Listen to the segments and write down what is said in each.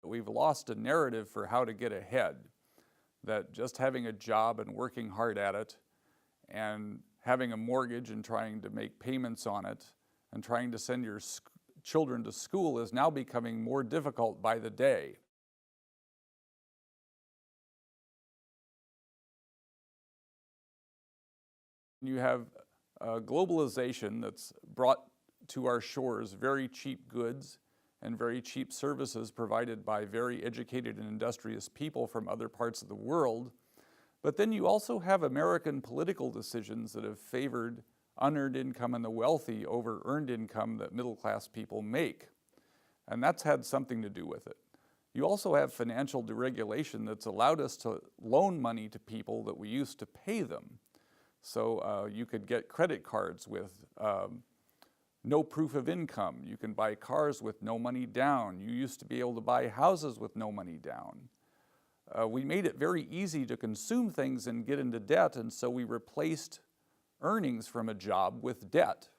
We've lost a narrative for how to get ahead, that just having a job and working hard at it and having a mortgage and trying to make payments on it and trying to send your children to school is now becoming more difficult by the day. You have globalization that's brought to our shores very cheap goods and very cheap services provided by very educated and industrious people from other parts of the world. But then you also have American political decisions that have favored unearned income and the wealthy over earned income that middle-class people make. And that's had something to do with it. You also have financial deregulation that's allowed us to loan money to people that we used to pay them. So you could get credit cards with no proof of income. You can buy cars with no money down. You used to be able to buy houses with no money down. We made it very easy to consume things and get into debt, and so we replaced earnings from a job with debt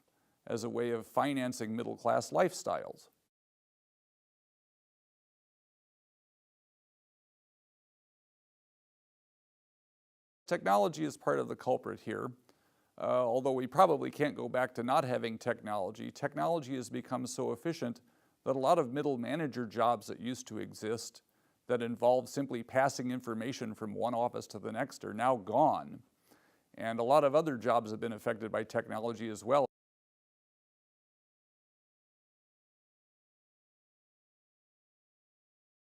as a way of financing middle-class lifestyles. Technology is part of the culprit here. Although we probably can't go back to not having technology, technology has become so efficient that a lot of middle manager jobs that used to exist that involve simply passing information from one office to the next are now gone. And a lot of other jobs have been affected by technology as well.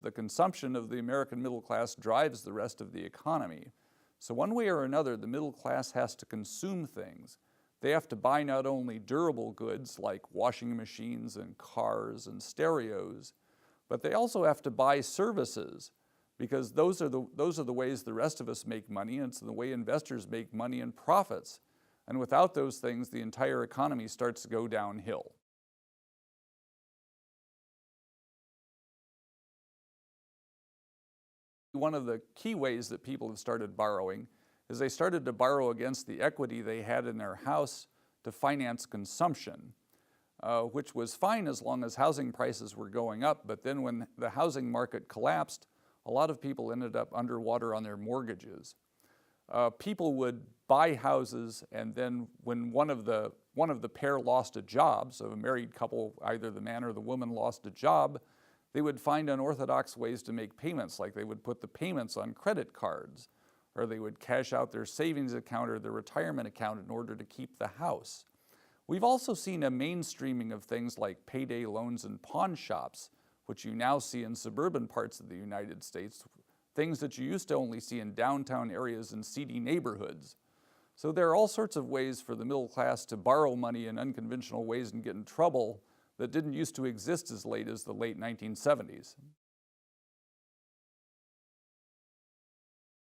The consumption of the American middle class drives the rest of the economy. So one way or another, the middle class has to consume things. They have to buy not only durable goods like washing machines and cars and stereos, but they also have to buy services, because those are the ways the rest of us make money, and it's the way investors make money and profits. And without those things, the entire economy starts to go downhill. One of the key ways that people have started borrowing is they started to borrow against the equity they had in their house to finance consumption, which was fine as long as housing prices were going up. But then when the housing market collapsed, a lot of people ended up underwater on their mortgages. People would buy houses, and then when one of the pair lost a job, so a married couple, either the man or the woman lost a job, they would find unorthodox ways to make payments, like they would put the payments on credit cards, or they would cash out their savings account or their retirement account in order to keep the house. We've also seen a mainstreaming of things like payday loans and pawn shops, which you now see in suburban parts of the United States, things that you used to only see in downtown areas and seedy neighborhoods. So there are all sorts of ways for the middle class to borrow money in unconventional ways and get in trouble that didn't used to exist as late as the late 1970s.